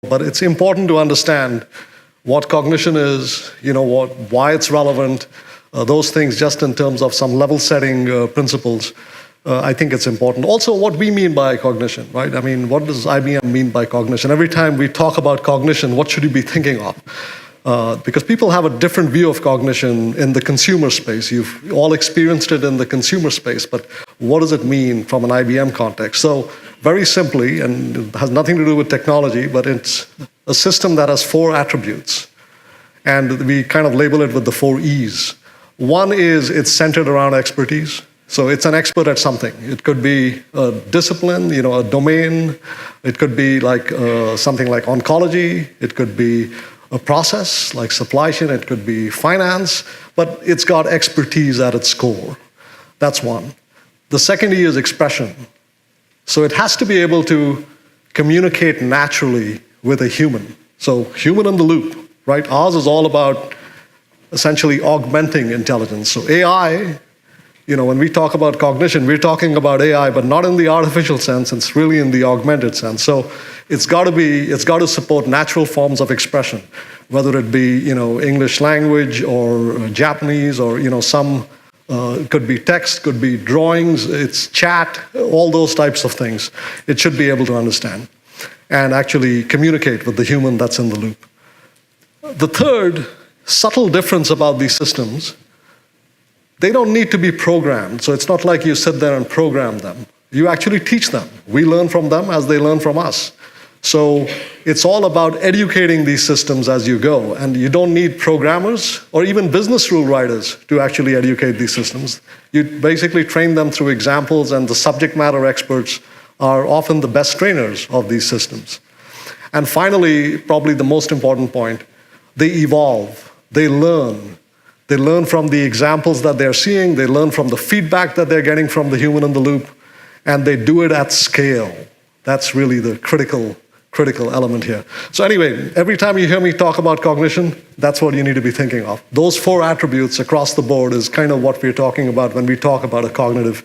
But it's important to understand what cognition is, why it's relevant, those things just in terms of some level setting principles. I think it's important. Also, what we mean by cognition, right? I mean, what does IBM mean by cognition? Every time we talk about cognition, what should you be thinking of? Because people have a different view of cognition in the consumer space. You've all experienced it in the consumer space, but what does it mean from an IBM context? So very simply, and it has nothing to do with technology, but it's a system that has 4 attributes. And we kind of label it with the 4 E's. One is it's centered around expertise. So it's an expert at something. It could be a discipline, a domain. It could be like something like oncology. It could be a process like supply chain. It could be finance. But it's got expertise at its core. That's one. The second E is expression. So it has to be able to communicate naturally with a human. So human in the loop, right? Ours is all about essentially augmenting intelligence. So AI, when we talk about cognition, we're talking about AI, but not in the artificial sense. It's really in the augmented sense. So it's got to support natural forms of expression, whether it be, English language or Japanese or, it could be text, could be drawings, it's chat, all those types of things. It should be able to understand and actually communicate with the human that's in the loop. The third subtle difference about these systems, they don't need to be programmed. So it's not like you sit there and program them. You actually teach them. We learn from them as they learn from us. So it's all about educating these systems as you go. And you don't need programmers or even business rule writers to actually educate these systems. You basically train them through examples, and the subject matter experts are often the best trainers of these systems. And finally, probably the most important point, they evolve, they learn. They learn from the examples that they're seeing, they learn from the feedback that they're getting from the human in the loop, and they do it at scale. That's really the critical element here. So anyway, every time you hear me talk about cognition, that's what you need to be thinking of. Those 4 attributes across the board is kind of what we're talking about when we talk about a cognitive